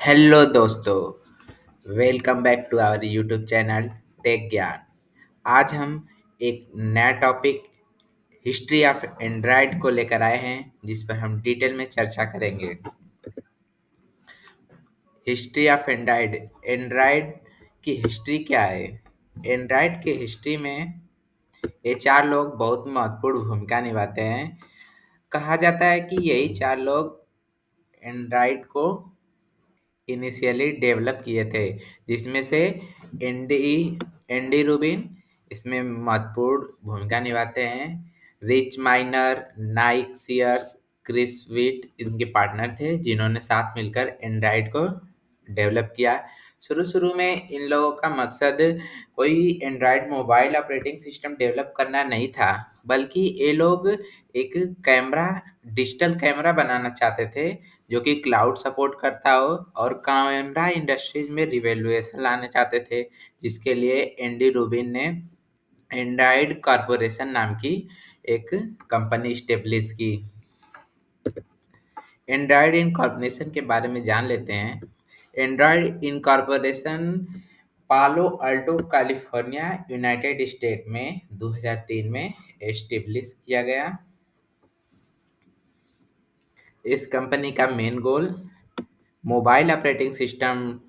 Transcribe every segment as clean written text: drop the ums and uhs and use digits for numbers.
Hello दोस्तों, welcome back to our YouTube channel tech Gyan. आज हम एक नया टॉपिक हिस्ट्री ऑफ एंड्रॉयड को लेकर आए हैं, जिस पर हम डिटेल में चर्चा करेंगे। हिस्ट्री ऑफ एंड्रॉयड एंड्रॉयड की हिस्ट्री क्या है? एंड्रॉयड की हिस्ट्री में ये चार लोग बहुत महत्वपूर्ण भूमिका निभाते हैं। कहा जाता है कि यही चार लोग एंड्रॉयड को इनिशियली डेवलप किए थे, जिसमें से एंडी एंडी रूबिन इसमें महत्वपूर्ण भूमिका निभाते हैं। Rich Miner, Nick Sears, Chris White इनके पार्टनर थे, जिन्होंने साथ मिलकर एंड्रॉयड को डेवलप किया। शुरू शुरू में इन लोगों का मकसद कोई Android mobile operating system develop करना नहीं था, बल्कि ये लोग एक कैमरा डिजिटल कैमरा बनाना चाहते थे जो कि क्लाउड सपोर्ट करता हो, और कैमरा इंडस्ट्रीज में रिवोल्यूशन लाना चाहते थे, जिसके लिए एंडी रूबिन ने एंड्रॉयड कॉरपोरेशन नाम की एक कंपनी स्टेब्लिश की। एंड्रॉयड इनकॉर्पोरेशन के बारे में जान लेते हैं। एंड्रॉयड इनकॉर्पोरेशन पालो अल्टो कैलिफोर्निया यूनाइटेड स्टेट में 2003 में एस्टेब्लिश किया गया। इस कंपनी का main goal mobile operating system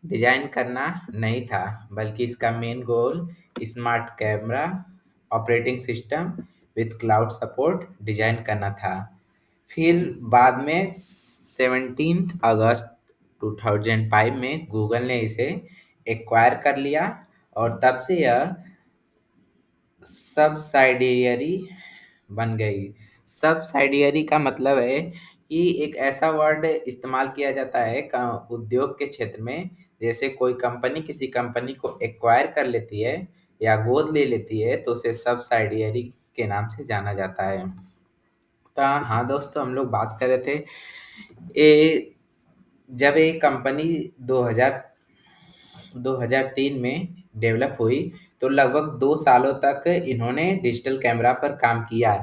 design करना नहीं था, बल्कि इसका main goal smart camera operating system with cloud support design करना था। फिर बाद में 17 अगस्त 2005 में गूगल ने इसे एक्वायर कर लिया, और तब से यह सब्साइडियरी बन गई। सब्साइडियरी का मतलब है कि एक ऐसा वर्ड इस्तेमाल किया जाता है उद्योग के क्षेत्र में, जैसे कोई कंपनी किसी कंपनी को एक्वायर कर लेती है या गोद ले लेती है, तो उसे सब्साइडियरी के नाम से जाना जाता है। तो हाँ दोस्तों, हम लोग बात कर रहे थे ये जब ये कंपनी 2000 2003 में डेवलप हुई, तो लगभग 2 सालों तक इन्होंने डिजिटल कैमरा पर काम किया।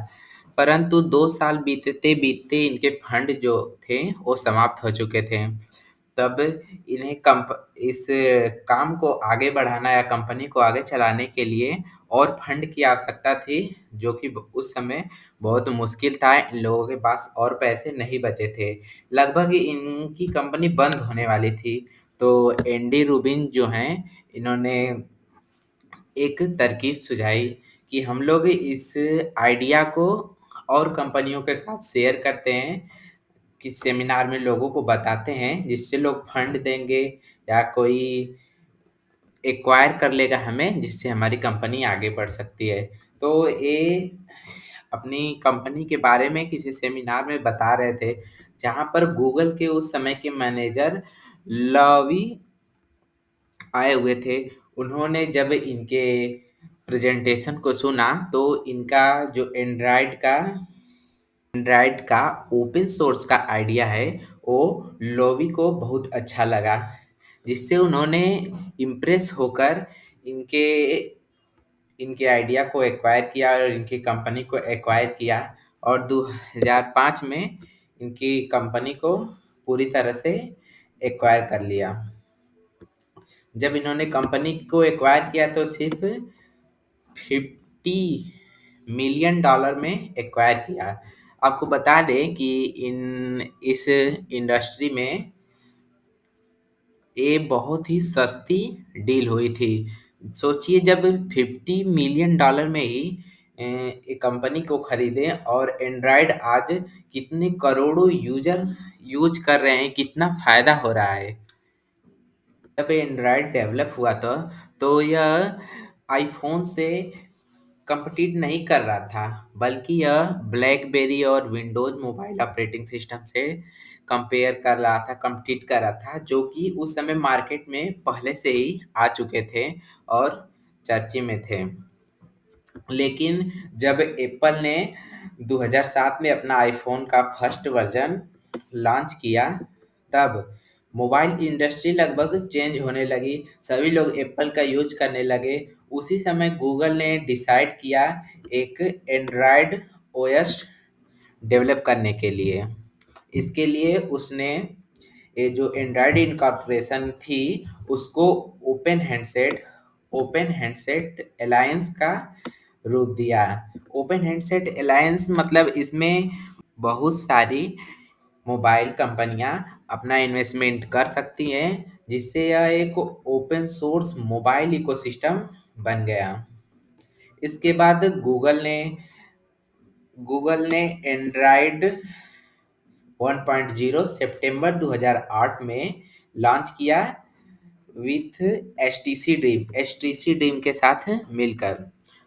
परंतु 2 साल बीतते बीतते इनके फंड जो थे वो समाप्त हो चुके थे। तब इन्हें इस काम को आगे बढ़ाना या कंपनी को आगे चलाने के लिए और फंड की आवश्यकता थी, जो कि उस समय बहुत मुश्किल था। इन लोगों के पास और पैसे नहीं बचे थे। लगभग इनकी कंपनी बंद होने वाली थी। तो एंडी रूबिन जो हैं, इन्होंने एक तरकीब सुझाई कि हम लोग इस आइडिया को और कंपनियों के साथ शेयर करते हैं, कि सेमिनार में लोगों को बताते हैं, जिससे लोग फंड देंगे या कोई एक्वायर कर लेगा हमें, जिससे हमारी कंपनी आगे बढ़ सकती है। तो ये अपनी कंपनी के बारे में किसी सेमिनार में बता रहे थे, जहाँ पर गूगल के उस समय के मैनेजर लवी आए हुए थे। उन्होंने जब इनके प्रेजेंटेशन को सुना, तो इनका जो एंड्रॉयड का ओपन सोर्स का आइडिया है, वो लोवी को बहुत अच्छा लगा, जिससे उन्होंने इम्प्रेस होकर इनके इनके आइडिया को एक्वायर किया और इनकी कंपनी को एक्वायर किया, और 2005 में इनकी कंपनी को पूरी तरह से एक्वायर कर लिया। जब इन्होंने कंपनी को एक्वायर किया, तो सिर्फ 50 मिलियन डॉलर में एक्वायर किया। आपको बता दें कि इस इंडस्ट्री में ये बहुत ही सस्ती डील हुई थी। सोचिए, जब 50 मिलियन डॉलर में ही एक कंपनी को खरीदे, और एंड्रॉयड आज कितने करोड़ों यूजर यूज कर रहे हैं, कितना फायदा हो रहा है। जब एंड्रॉयड डेवलप हुआ था, तो यह आईफोन से कम्पीट नहीं कर रहा था, बल्कि यह ब्लैकबेरी और विंडोज मोबाइल ऑपरेटिंग सिस्टम से कंपेयर कर रहा था, कम्पीट कर रहा था, जो कि उस समय मार्केट में पहले से ही आ चुके थे और चर्चे में थे। लेकिन जब एप्पल ने 2007 में अपना आईफोन का फर्स्ट वर्जन लॉन्च किया, तब मोबाइल इंडस्ट्री लगभग चेंज होने लगी, सभी लोग एप्पल का यूज करने लगे। उसी समय गूगल ने डिसाइड किया एक एंड्रॉयड ओएस डेवलप करने के लिए। इसके लिए उसने ये जो एंड्रॉयड इनकॉर्पोरेशन थी उसको open handset open handset alliance का रूप दिया। ओपन हैंडसेट अलायंस मतलब इसमें बहुत सारी मोबाइल कंपनियां अपना इन्वेस्टमेंट कर सकती हैं, जिससे यह एक ओपन सोर्स मोबाइल इकोसिस्टम बन गया। इसके बाद गूगल ने एंड्रॉयड 1.0 सितंबर 2008 में लॉन्च किया with H T C Dream के साथ मिलकर,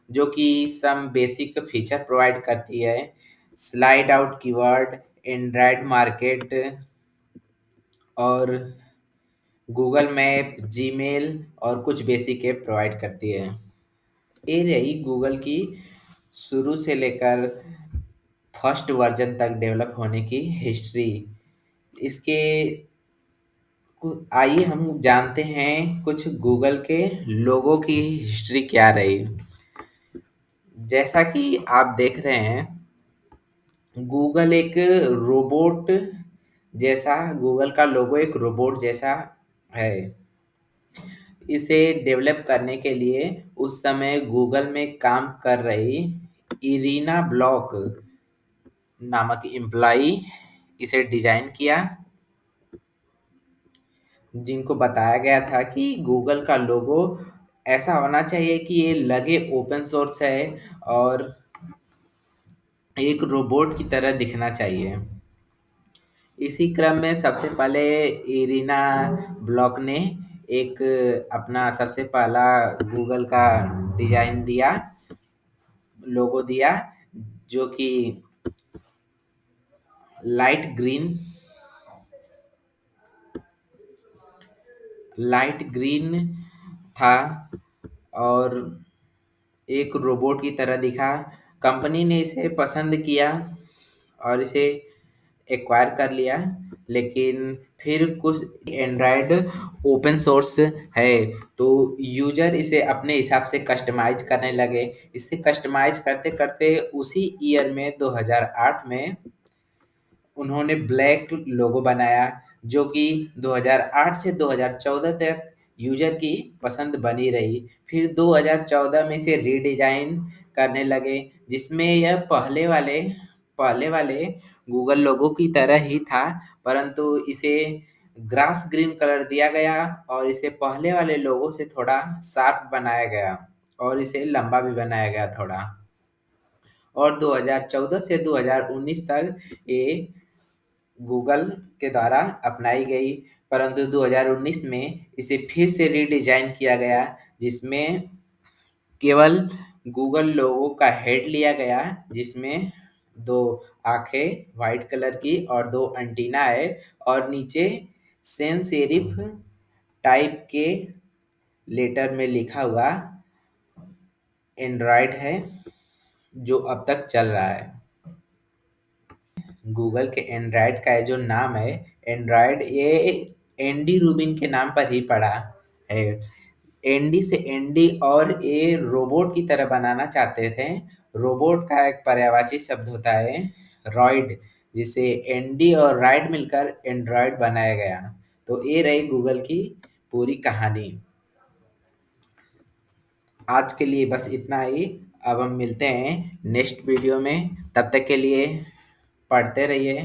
जो कि सम बेसिक फीचर प्रोवाइड करती है। Slide out keyword, Android market और गूगल मैप, जीमेल और कुछ बेसिक ऐप प्रोवाइड करती है। ये रही गूगल की शुरू से लेकर फर्स्ट वर्जन तक डेवलप होने की हिस्ट्री। इसके आइए हम जानते हैं कुछ गूगल के लोगों की हिस्ट्री क्या रही। जैसा कि आप देख रहे हैं, गूगल एक रोबोट जैसा गूगल का लोगो एक रोबोट जैसा है। इसे डेवलप करने के लिए उस समय गूगल में काम कर रही इरीना ब्लॉक नामक एम्प्लॉई इसे डिजाइन किया, जिनको बताया गया था कि गूगल का लोगो ऐसा होना चाहिए कि ये लगे ओपन सोर्स है और एक रोबोट की तरह दिखना चाहिए। इसी क्रम में सबसे पहले इरीना ब्लॉक ने एक अपना सबसे पहला गूगल का डिजाइन दिया, लोगो दिया, जो कि लाइट ग्रीन लाइट ग्रीन था और एक रोबोट की तरह दिखा। कंपनी ने इसे पसंद किया और इसे एक्वायर कर लिया, लेकिन फिर कुछ एंड्रॉयड ओपन सोर्स है तो यूजर इसे अपने हिसाब से कस्टमाइज करने लगे। इसे कस्टमाइज करते करते उसी ईयर में 2008 में उन्होंने ब्लैक लोगो बनाया, जो कि 2008 से 2014 तक यूजर की पसंद बनी रही। फिर 2014 में इसे रीडिजाइन करने लगे, जिसमें यह पहले वाले गूगल लोगो की तरह ही था, परंतु इसे ग्रास ग्रीन कलर दिया गया और इसे पहले वाले लोगो से थोड़ा शार्प बनाया गया और इसे लंबा भी बनाया गया थोड़ा। और 2014 से 2019 तक ये गूगल के द्वारा अपनाई गई, परंतु 2019 में इसे फिर से रीडिजाइन किया गया, जिसमें केवल गूगल लोगो का हेड लिया गया, जिसमें दो आंखें वाइट कलर की और दो एंटीना है और नीचे सेंस सेरिफ टाइप के लेटर में लिखा हुआ एंड्रॉयड है, जो अब तक चल रहा है। गूगल के एंड्रॉयड का जो नाम है एंड्रॉयड, ये एंडी रूबिन के नाम पर ही पड़ा है। एंडी से एंडी, और ये रोबोट की तरह बनाना चाहते थे। रोबोट का एक पर्यायवाची शब्द होता है रॉइड, जिसे एंडी और राइड मिलकर एंड्रॉयड बनाया गया। तो ये रही गूगल की पूरी कहानी। आज के लिए बस इतना ही। अब हम मिलते हैं नेक्स्ट वीडियो में, तब तक के लिए पढ़ते रहिए।